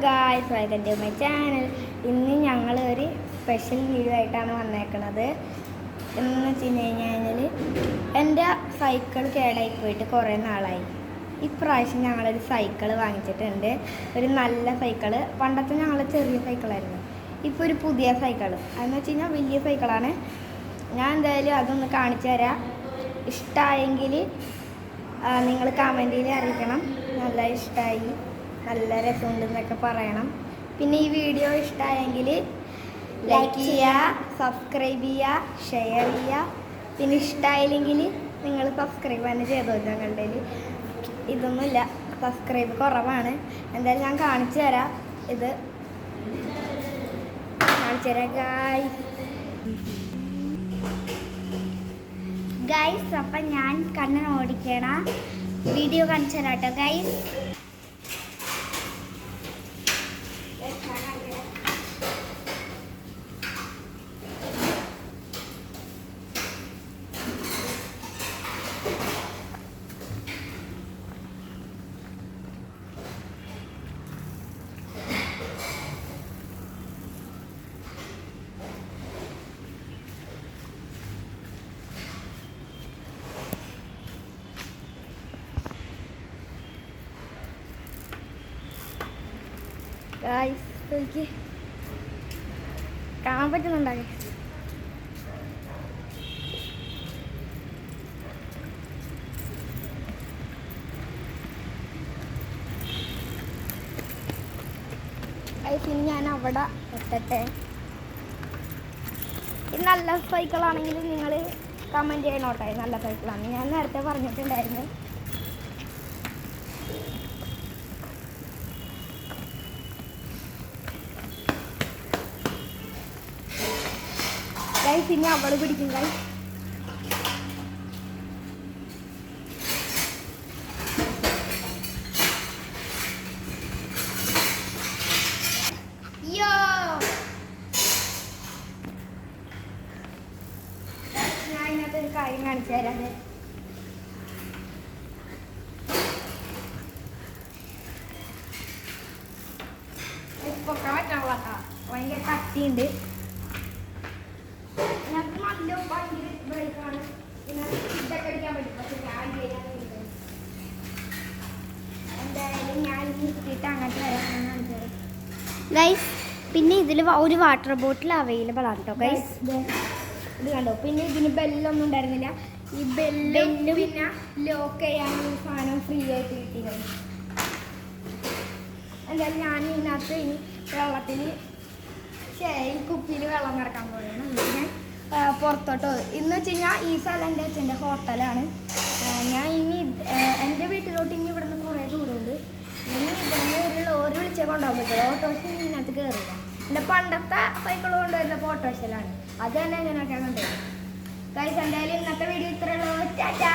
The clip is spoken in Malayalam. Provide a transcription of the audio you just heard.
Guys, welcome to my channel. ഇന്ന് ഞങ്ങൾ ഒരു സ്പെഷ്യൽ വീഡിയോ ആയിട്ടാണ് വന്നേക്കുന്നത്. എന്ന് വെച്ച് കഴിഞ്ഞാൽ എൻ്റെ സൈക്കിൾ കേടായി പോയിട്ട് കുറേ നാളായി. ഇപ്രാവശ്യം ഞങ്ങളൊരു സൈക്കിൾ വാങ്ങിച്ചിട്ടുണ്ട്. ഒരു നല്ല സൈക്കിള്. പണ്ടത്തെ ഞങ്ങൾ ചെറിയ സൈക്കിളായിരുന്നു. ഇപ്പോൾ ഒരു പുതിയ സൈക്കിൾ. അതെന്ന് വെച്ച് കഴിഞ്ഞാൽ വലിയ സൈക്കിളാണ്. ഞാൻ എന്തായാലും അതൊന്ന് കാണിച്ചു തരാം. ഇഷ്ടമായെങ്കിൽ നിങ്ങൾ കമൻറ്റിൽ അറിയിക്കണം. നല്ല ഇഷ്ടമായി, നല്ല രസമുണ്ടെന്നൊക്കെ പറയണം. പിന്നെ ഈ വീഡിയോ ഇഷ്ടമായെങ്കിൽ ലൈക്ക് ചെയ്യുക, സബ്സ്ക്രൈബ് ചെയ്യുക, ഷെയർ ചെയ്യുക. പിന്നെ ഇഷ്ടമായില്ലെങ്കിൽ നിങ്ങൾ സബ്സ്ക്രൈബ് തന്നെ ചെയ്തോ. ഞങ്ങളുടെ ഇതൊന്നുമില്ല, സബ്സ്ക്രൈബ് കുറവാണ്. എന്തായാലും ഞാൻ കാണിച്ചു തരാം. ഇത് കാണിച്ചു തരാം ഗൈസ്. അപ്പം ഞാൻ കണ്ണൻ ഓടിക്കണ വീഡിയോ കാണിച്ചു തരാം കേട്ടോ ഗൈസ്. ഗൈസ് കാണാൻ പറ്റുന്നുണ്ടാകെ. ഇനി ഞാൻ അവിടെ എത്തട്ടെ. ഇത് നല്ല സൈക്കിളാണെങ്കിൽ നിങ്ങൾ കമൻറ്റ് ചെയ്യണോട്ടെ. നല്ല സൈക്കിളാണ്, ഞാൻ നേരത്തെ പറഞ്ഞിട്ടുണ്ടായിരുന്നു. ഗൈസ് ഇനി അവള് പിടിക്കും ഗൈസ്. ഞാൻ ഇതിനകത്തൊരു കാര്യം കാണിച്ചു തരാം. പൊക്കാൻ പറ്റാനുള്ള ഭയങ്കര കട്ടിയുണ്ട്. നല്ല ഭയങ്കര ബ്രേക്കാണ്. പിന്നെ ഇതൊക്കെ അടിക്കാൻ പറ്റും. പക്ഷെ ഞാൻ എന്തായാലും ഞാൻ നിർത്തിയിട്ട് അങ്ങോട്ട് വരാൻ ഗൈസ്. പിന്നെ ഇതിൽ ഒരു വാട്ടർ ബോട്ടിൽ അവൈലബിൾ ആണ് കേട്ടോ ഗൈസ്. ഇത് കണ്ടോ. പിന്നെ ഇതിന് ബെല്ലൊന്നും ഉണ്ടായിരുന്നില്ല. ഈ ബെല്ലും പിന്നെ ലോക്ക് ചെയ്യാനുള്ള സാധനം ഫ്രീ ആയിട്ട് കിട്ടി. എന്തായാലും ഞാൻ ഇതിനകത്ത് ഇനി വെള്ളത്തിൽ ഈ കുപ്പിയിൽ വെള്ളം നിറക്കാൻ പോവുകയാണ്. ഞാൻ പുറത്തോട്ടോ. ഇന്ന് വെച്ച് കഴിഞ്ഞാൽ ഈ സ്ഥലം എൻ്റെ അച്ഛൻ്റെ ഹോട്ടലാണ്. ഞാൻ ഇനി എൻ്റെ വീട്ടിലോട്ട് ഇനി ഇവിടെ നിന്ന് കുറേ ദൂരമുണ്ട്. ഇനി ഇവിടെ ഒരു ലോറി വിളിച്ചേ കൊണ്ടുപോകാൻ പറ്റുള്ളൂ. ഓട്ടോറിക്ഷ ഇതിനകത്ത് കയറില്ല. എൻ്റെ പണ്ടത്തെ സൈക്കിൾ കൊണ്ടുവരുന്നപ്പോൾ ഓട്ടോറിക്ഷയിലാണ്. അത് തന്നെ എങ്ങനെയൊക്കെ കൊണ്ടുവരും ഗൈസ്. എന്തായാലും ഇന്നത്തെ വീഡിയോ ഇത്രയുള്ളൂ. ടാറ്റാ.